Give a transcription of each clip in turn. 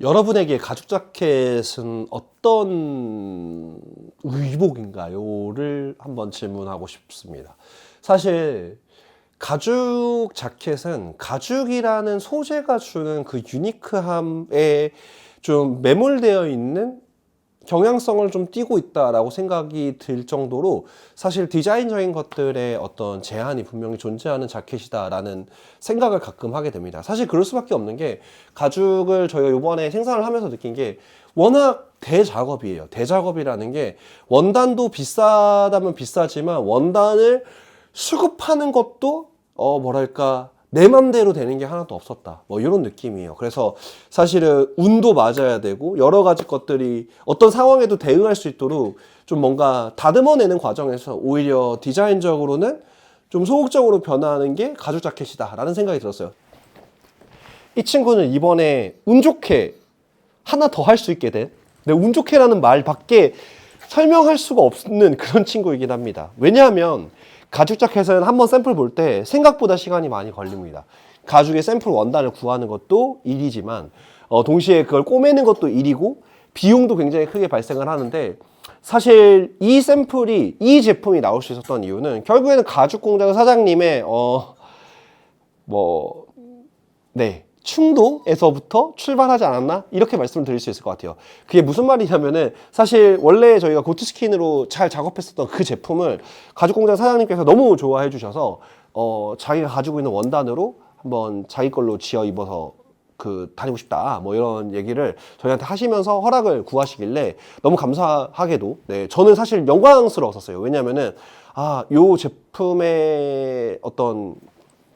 여러분에게 가죽 자켓은 어떤 의복인가요?를 한번 질문하고 싶습니다. 사실 가죽 자켓은 가죽이라는 소재가 주는 그 유니크함에 좀 매몰되어 있는 경향성을 좀 띠고 있다라고 생각이 들 정도로 사실 디자인적인 것들의 어떤 제한이 분명히 존재하는 자켓이다라는 생각을 가끔 하게 됩니다. 사실 그럴 수밖에 없는 게 가죽을 저희가 이번에 생산을 하면서 느낀 게 워낙 대작업이에요. 대작업이라는 게 원단도 비싸다면 비싸지만 원단을 수급하는 것도 뭐랄까 내 맘대로 되는 게 하나도 없었다, 뭐 이런 느낌이에요. 그래서 사실은 운도 맞아야 되고 여러 가지 것들이 어떤 상황에도 대응할 수 있도록 좀 뭔가 다듬어내는 과정에서 오히려 디자인적으로는 좀 소극적으로 변화하는 게 가죽 자켓이다 라는 생각이 들었어요. 이 친구는 이번에 운 좋게 하나 더 할 수 있게 된, 근데 운 좋게라는 말밖에 설명할 수가 없는 그런 친구이긴 합니다. 왜냐하면 가죽 자켓은 한번 샘플 볼 때 생각보다 시간이 많이 걸립니다. 가죽의 샘플 원단을 구하는 것도 일이지만 동시에 그걸 꼬매는 것도 일이고 비용도 굉장히 크게 발생을 하는데, 사실 이 샘플이, 이 제품이 나올 수 있었던 이유는 결국에는 가죽 공장 사장님의 충동에서부터 출발하지 않았나? 이렇게 말씀을 드릴 수 있을 것 같아요. 그게 무슨 말이냐면은 사실 원래 저희가 고트스킨으로 잘 작업했었던 그 제품을 가죽공장 사장님께서 너무 좋아해 주셔서 자기가 가지고 있는 원단으로 한번 자기 걸로 지어 입어서 다니고 싶다, 뭐 이런 얘기를 저희한테 하시면서 허락을 구하시길래 너무 감사하게도, 네, 저는 사실 영광스러웠었어요. 왜냐면은 요 제품의 어떤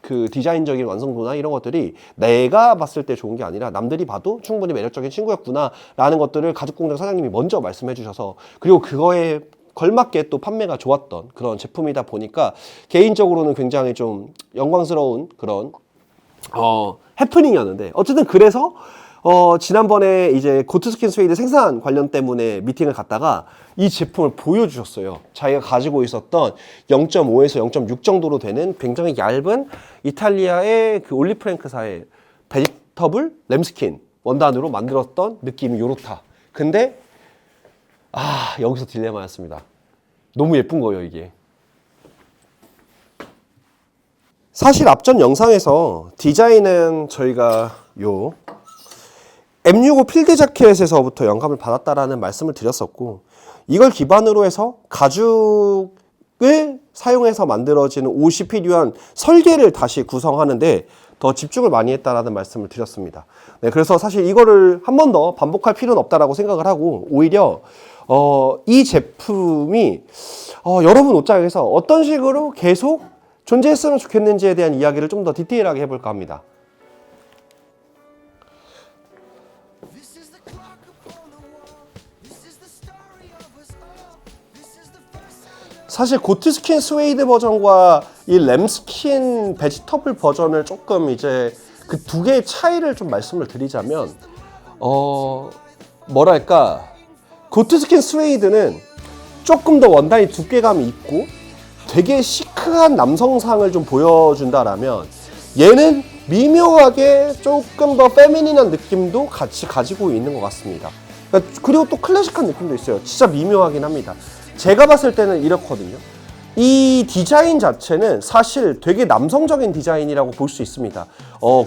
그 디자인적인 완성도나 이런 것들이 내가 봤을 때 좋은 게 아니라 남들이 봐도 충분히 매력적인 친구였구나 라는 것들을 가죽공장 사장님이 먼저 말씀해 주셔서, 그리고 그거에 걸맞게 또 판매가 좋았던 그런 제품이다 보니까 개인적으로는 굉장히 좀 영광스러운 그런 해프닝이었는데, 어쨌든 그래서 지난번에 이제 고트스킨 스웨이드 생산 관련 때문에 미팅을 갔다가 이 제품을 보여주셨어요. 자기가 가지고 있었던 0.5에서 0.6 정도로 되는 굉장히 얇은 이탈리아의 그 올리프랭크사의 베지터블 램스킨 원단으로 만들었던 느낌이 요렇다. 근데 여기서 딜레마였습니다. 너무 예쁜 거예요, 이게. 사실 앞전 영상에서 디자인은 저희가 요 M65 필드 자켓에서부터 영감을 받았다라는 말씀을 드렸었고, 이걸 기반으로 해서 가죽을 사용해서 만들어지는 옷이 필요한 설계를 다시 구성하는데 더 집중을 많이 했다라는 말씀을 드렸습니다. 네, 그래서 사실 이거를 한 번 더 반복할 필요는 없다라고 생각을 하고, 오히려 이 제품이 여러분 옷장에서 어떤 식으로 계속 존재했으면 좋겠는지에 대한 이야기를 좀 더 디테일하게 해볼까 합니다. 사실 고트스킨 스웨이드 버전과 이 램스킨 베지터블 버전을 조금 이제 그 두 개의 차이를 좀 말씀을 드리자면, 뭐랄까, 고트스킨 스웨이드는 조금 더 원단이 두께감이 있고 되게 시크한 남성상을 좀 보여준다라면, 얘는 미묘하게 조금 더 페미닌한 느낌도 같이 가지고 있는 것 같습니다. 그리고 또 클래식한 느낌도 있어요. 진짜 미묘하긴 합니다. 제가 봤을 때는 이렇거든요. 이 디자인 자체는 사실 되게 남성적인 디자인이라고 볼 수 있습니다.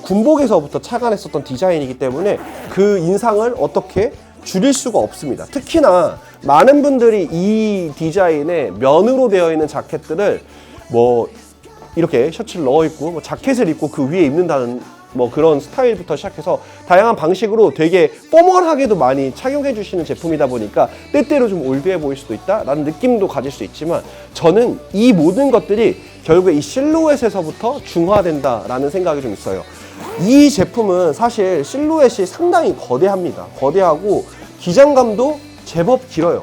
군복에서부터 착안했었던 디자인이기 때문에 그 인상을 어떻게 줄일 수가 없습니다. 특히나 많은 분들이 이 디자인에 면으로 되어 있는 자켓들을 뭐 이렇게 셔츠를 넣어 입고 뭐 자켓을 입고 그 위에 입는다는 뭐 그런 스타일부터 시작해서 다양한 방식으로 되게 포멀하게도 많이 착용해 주시는 제품이다 보니까 때때로 좀 올드해 보일 수도 있다라는 느낌도 가질 수 있지만, 저는 이 모든 것들이 결국에 이 실루엣에서부터 중화된다라는 생각이 좀 있어요. 이 제품은 사실 실루엣이 상당히 거대합니다. 거대하고 기장감도 제법 길어요.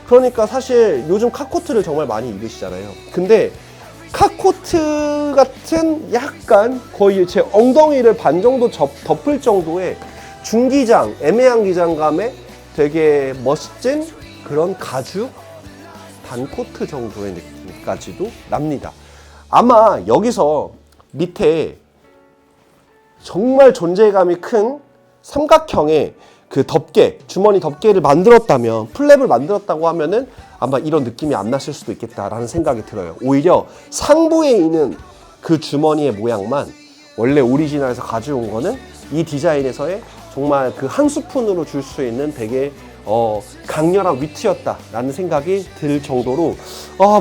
그러니까 사실 요즘 카코트를 정말 많이 입으시잖아요. 근데 카코트 같은 약간 거의 제 엉덩이를 반 정도 덮을 정도의 중기장, 애매한 기장감에 되게 멋진 그런 가죽 반코트 정도의 느낌까지도 납니다. 아마 여기서 밑에 정말 존재감이 큰 삼각형의 그 덮개, 주머니 덮개를 만들었다면, 플랩을 만들었다고 하면은 아마 이런 느낌이 안 났을 수도 있겠다라는 생각이 들어요. 오히려 상부에 있는 그 주머니의 모양만 원래 오리지널에서 가져온 거는 이 디자인에서의 정말 그 한 스푼으로 줄 수 있는 되게 강렬한 위트였다라는 생각이 들 정도로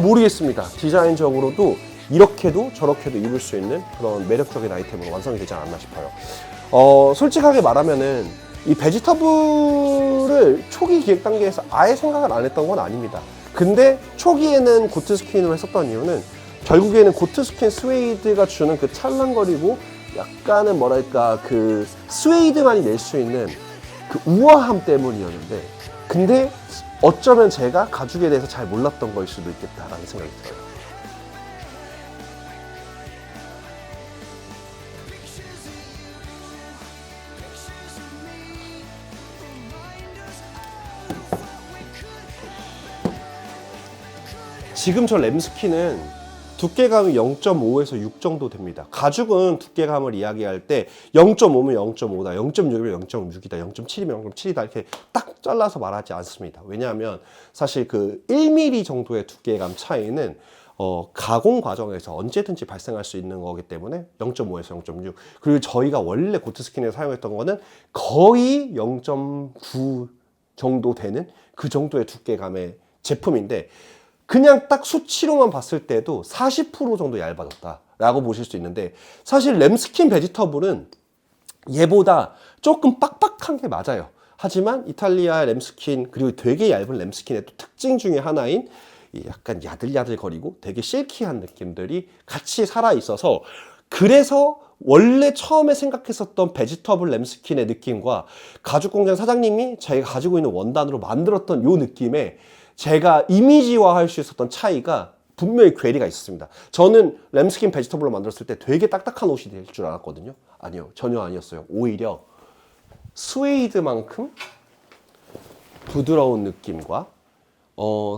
모르겠습니다. 디자인적으로도 이렇게도 저렇게도 입을 수 있는 그런 매력적인 아이템으로 완성이 되지 않았나 싶어요. 솔직하게 말하면은 이 베지터블을 초기 기획 단계에서 아예 생각을 안 했던 건 아닙니다. 근데 초기에는 고트스킨으로 했었던 이유는 결국에는 고트스킨 스웨이드가 주는 그 찰랑거리고 약간은 뭐랄까 그 스웨이드만이 낼 수 있는 그 우아함 때문이었는데, 근데 어쩌면 제가 가죽에 대해서 잘 몰랐던 거일 수도 있겠다라는 생각이 들어요. 지금 저 램스킨은 두께감이 0.5에서 6 정도 됩니다. 가죽은 두께감을 이야기할 때 0.5면 0.5다, 0.6이면 0.6이다, 0.7이면 0.7이다 이렇게 딱 잘라서 말하지 않습니다. 왜냐하면 사실 그 1mm 정도의 두께감 차이는 가공 과정에서 언제든지 발생할 수 있는 거기 때문에 0.5에서 0.6, 그리고 저희가 원래 고트스킨에 사용했던 거는 거의 0.9 정도 되는 그 정도의 두께감의 제품인데, 그냥 딱 수치로만 봤을 때도 40% 정도 얇아졌다 라고 보실 수 있는데, 사실 램스킨 베지터블은 얘보다 조금 빡빡한 게 맞아요. 하지만 이탈리아 램스킨, 그리고 되게 얇은 램스킨의 또 특징 중에 하나인 약간 야들야들거리고 되게 실키한 느낌들이 같이 살아있어서, 그래서 원래 처음에 생각했었던 베지터블 램스킨의 느낌과 가죽공장 사장님이 자기가 가지고 있는 원단으로 만들었던 요 느낌에 제가 이미지화할 수 있었던 차이가 분명히 괴리가 있었습니다. 저는 램스킨 베지터블로 만들었을 때 되게 딱딱한 옷이 될 줄 알았거든요. 아니요, 전혀 아니었어요. 오히려 스웨이드만큼 부드러운 느낌과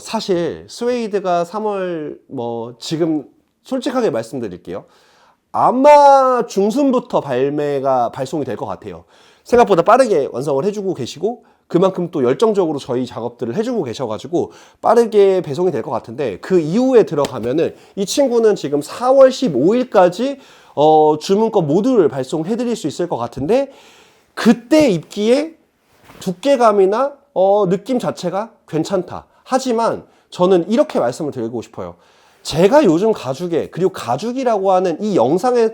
사실 스웨이드가 3월 지금 솔직하게 말씀드릴게요. 아마 중순부터 발송이 될 것 같아요. 생각보다 빠르게 완성을 해주고 계시고, 그만큼 또 열정적으로 저희 작업들을 해주고 계셔가지고 빠르게 배송이 될 것 같은데, 그 이후에 들어가면은 이 친구는 지금 4월 15일까지 주문권 모두를 발송해드릴 수 있을 것 같은데, 그때 입기에 두께감이나 느낌 자체가 괜찮다. 하지만 저는 이렇게 말씀을 드리고 싶어요. 제가 요즘 가죽에, 그리고 가죽이라고 하는 이 영상에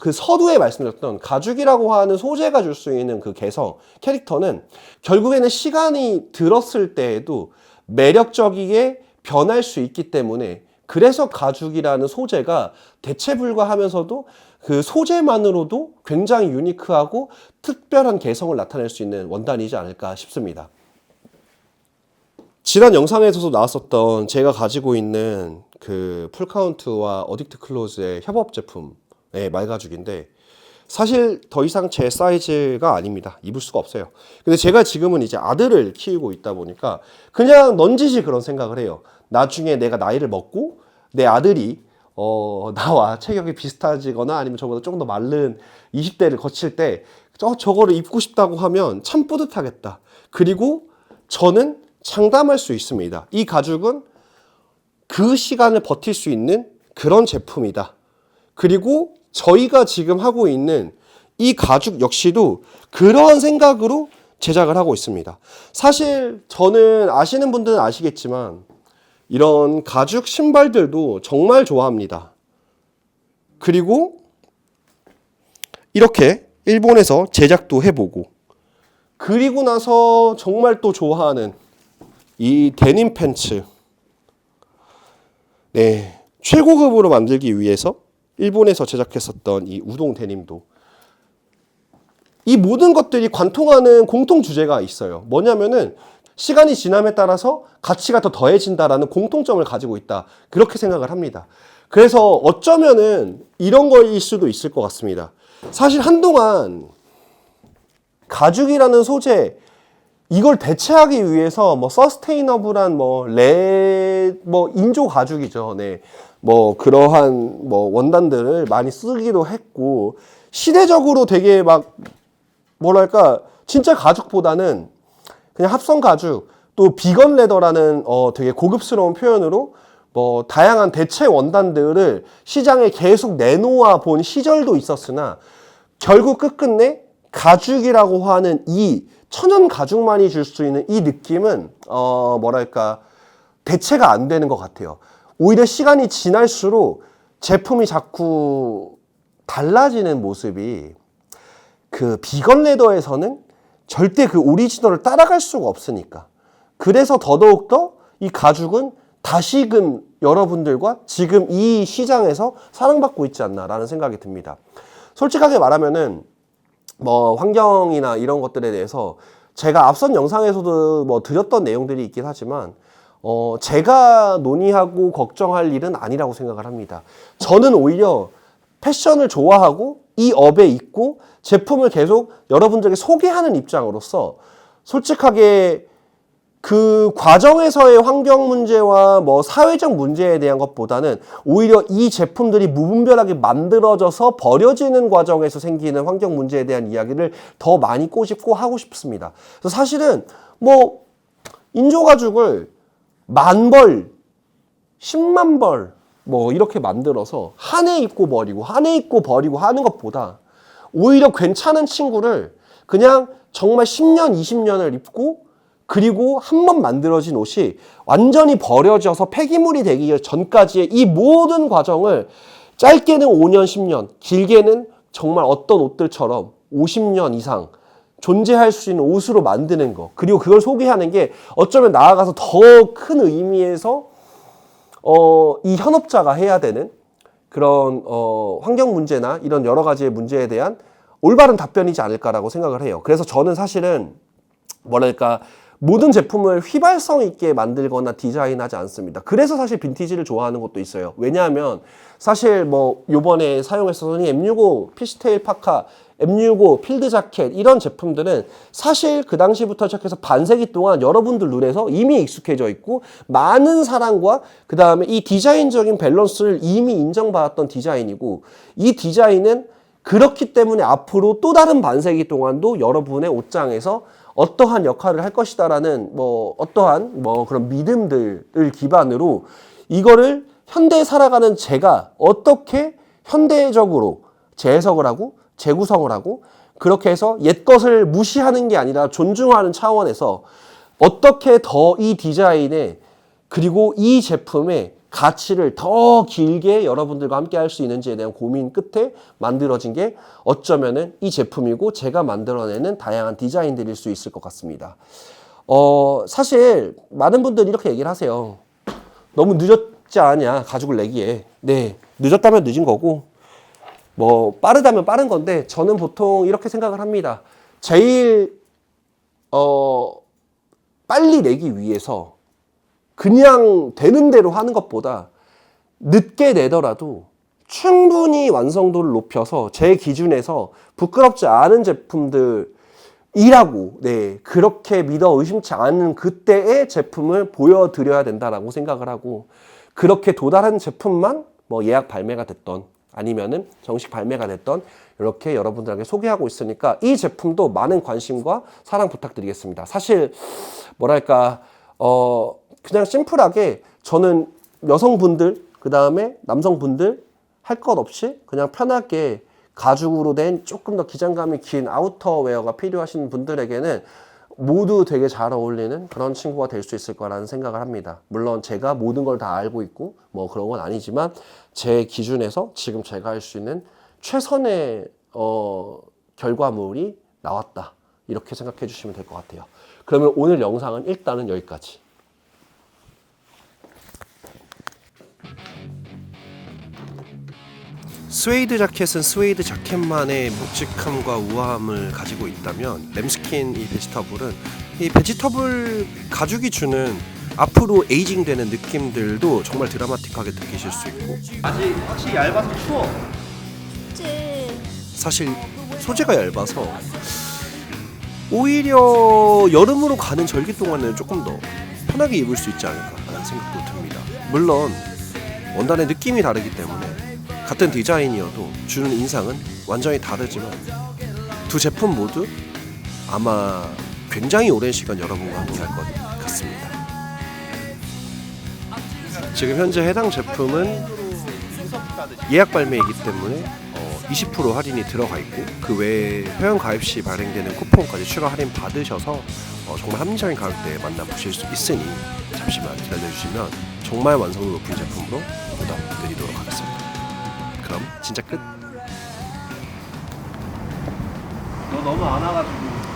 그 서두에 말씀드렸던 가죽이라고 하는 소재가 줄 수 있는 그 개성, 캐릭터는 결국에는 시간이 들었을 때에도 매력적이게 변할 수 있기 때문에, 그래서 가죽이라는 소재가 대체불가하면서도 그 소재만으로도 굉장히 유니크하고 특별한 개성을 나타낼 수 있는 원단이지 않을까 싶습니다. 지난 영상에서도 나왔었던 제가 가지고 있는 그 풀카운트와 어딕트 클로즈의 협업 제품, 말가죽인데 사실 더 이상 제 사이즈가 아닙니다. 입을 수가 없어요. 근데 제가 지금은 이제 아들을 키우고 있다 보니까 그냥 넌지시 그런 생각을 해요. 나중에 내가 나이를 먹고 내 아들이 나와 체격이 비슷하지거나 아니면 저보다 조금 더 마른 20대를 거칠 때 저거를 입고 싶다고 하면 참 뿌듯하겠다. 그리고 저는 장담할 수 있습니다. 이 가죽은 그 시간을 버틸 수 있는 그런 제품이다. 그리고 저희가 지금 하고 있는 이 가죽 역시도 그런 생각으로 제작을 하고 있습니다. 사실 저는 아시는 분들은 아시겠지만 이런 가죽 신발들도 정말 좋아합니다. 그리고 이렇게 일본에서 제작도 해보고, 그리고 나서 정말 또 좋아하는 이 데님 팬츠, 최고급으로 만들기 위해서 일본에서 제작했었던 이 우동 데님도, 이 모든 것들이 관통하는 공통 주제가 있어요. 뭐냐면은 시간이 지남에 따라서 가치가 더 더해진다라는 공통점을 가지고 있다. 그렇게 생각을 합니다. 그래서 어쩌면은 이런 거일 수도 있을 것 같습니다. 사실 한동안 가죽이라는 소재 이걸 대체하기 위해서 뭐 서스테이너블한 뭐 인조 가죽이죠. 네. 뭐 그러한 뭐 원단들을 많이 쓰기도 했고 시대적으로 되게 막 뭐랄까 진짜 가죽보다는 그냥 합성 가죽 또 비건 레더라는 되게 고급스러운 표현으로 뭐 다양한 대체 원단들을 시장에 계속 내놓아 본 시절도 있었으나 결국 끝끝내 가죽이라고 하는 이 천연 가죽만이 줄 수 있는 이 느낌은 뭐랄까 대체가 안 되는 것 같아요. 오히려 시간이 지날수록 제품이 자꾸 달라지는 모습이 그 비건 레더에서는 절대 그 오리지널을 따라갈 수가 없으니까 그래서 더더욱더 이 가죽은 다시금 여러분들과 지금 이 시장에서 사랑받고 있지 않나라는 생각이 듭니다. 솔직하게 말하면은 뭐 환경이나 이런 것들에 대해서 제가 앞선 영상에서도 뭐 드렸던 내용들이 있긴 하지만 제가 논의하고 걱정할 일은 아니라고 생각을 합니다. 저는 오히려 패션을 좋아하고 이 업에 있고 제품을 계속 여러분들에게 소개하는 입장으로서 솔직하게 그 과정에서의 환경 문제와 뭐 사회적 문제에 대한 것보다는 오히려 이 제품들이 무분별하게 만들어져서 버려지는 과정에서 생기는 환경 문제에 대한 이야기를 더 많이 꼬집고 하고 싶습니다. 그래서 사실은 뭐 인조가죽을 10,000벌, 100,000벌 뭐 이렇게 만들어서 한 해 입고 버리고 한 해 입고 버리고 하는 것보다 오히려 괜찮은 친구를 그냥 정말 10년, 20년을 입고 그리고 한 번 만들어진 옷이 완전히 버려져서 폐기물이 되기 전까지의 이 모든 과정을 짧게는 5년, 10년, 길게는 정말 어떤 옷들처럼 50년 이상 존재할 수 있는 옷으로 만드는 거. 그리고 그걸 소개하는 게 어쩌면 나아가서 더 큰 의미에서 이 현업자가 해야 되는 그런 환경 문제나 이런 여러 가지의 문제에 대한 올바른 답변이지 않을까라고 생각을 해요. 그래서 저는 사실은 뭐랄까 모든 제품을 휘발성 있게 만들거나 디자인하지 않습니다. 그래서 사실 빈티지를 좋아하는 것도 있어요. 왜냐하면 사실 뭐 요번에 사용했었던 M65 피시테일 파카, M65 필드 자켓 이런 제품들은 사실 그 당시부터 시작해서 반세기 동안 여러분들 눈에서 이미 익숙해져 있고 많은 사랑과 그 다음에 이 디자인적인 밸런스를 이미 인정받았던 디자인이고 이 디자인은 그렇기 때문에 앞으로 또 다른 반세기 동안도 여러분의 옷장에서 어떠한 역할을 할 것이다라는 뭐 어떠한 뭐 그런 믿음들을 기반으로 이거를 현대에 살아가는 제가 어떻게 현대적으로 재해석을 하고 재구성을 하고 그렇게 해서 옛 것을 무시하는 게 아니라 존중하는 차원에서 어떻게 더 이 디자인에 그리고 이 제품의 가치를 더 길게 여러분들과 함께 할 수 있는지에 대한 고민 끝에 만들어진 게 어쩌면은 이 제품이고 제가 만들어내는 다양한 디자인들일 수 있을 것 같습니다. 사실 많은 분들이 이렇게 얘기를 하세요. 너무 늦었지 않냐 가죽을 내기에. 네, 늦었다면 늦은 거고 뭐 빠르다면 빠른 건데 저는 보통 이렇게 생각을 합니다. 제일 빨리 내기 위해서 그냥 되는 대로 하는 것보다 늦게 내더라도 충분히 완성도를 높여서 제 기준에서 부끄럽지 않은 제품들이라고 네, 그렇게 믿어 의심치 않은 그때의 제품을 보여드려야 된다라고 생각을 하고 그렇게 도달한 제품만 뭐 예약 발매가 됐던 아니면은 정식 발매가 됐던 이렇게 여러분들에게 소개하고 있으니까 이 제품도 많은 관심과 사랑 부탁드리겠습니다. 사실 뭐랄까 그냥 심플하게 저는 여성분들 그 다음에 남성분들 할 것 없이 그냥 편하게 가죽으로 된 조금 더 기장감이 긴 아우터웨어가 필요하신 분들에게는 모두 되게 잘 어울리는 그런 친구가 될 수 있을 거라는 생각을 합니다. 물론 제가 모든 걸 다 알고 있고 뭐 그런 건 아니지만 제 기준에서 지금 제가 할 수 있는 최선의 결과물이 나왔다 이렇게 생각해 주시면 될 것 같아요. 그러면 오늘 영상은 일단은 여기까지. 스웨이드 자켓은 스웨이드 자켓만의 묵직함과 우아함을 가지고 있다면 램스킨 이 베지터블 가죽이 주는 앞으로 에이징되는 느낌들도 정말 드라마틱하게 느끼실 수 있고 아직 확실히 얇아서 추워. 사실 소재가 얇아서 오히려 여름으로 가는 절기 동안에는 조금 더 편하게 입을 수 있지 않을까라는 생각도 듭니다. 물론 원단의 느낌이 다르기 때문에 같은 디자인이어도 주는 인상은 완전히 다르지만 두 제품 모두 아마 굉장히 오랜 시간 여러분과 함께 할 것 같습니다. 지금 현재 해당 제품은 예약 발매이기 때문에 20% 할인이 들어가 있고 그 외에 회원 가입 시 발행되는 쿠폰까지 추가 할인 받으셔서 정말 합리적인 가격대에 만나보실 수 있으니 잠시만 기다려주시면 정말 완성도 높은 제품으로 보답드리도록 하겠습니다. 그럼 진짜 끝. 너 너무 안 와가지고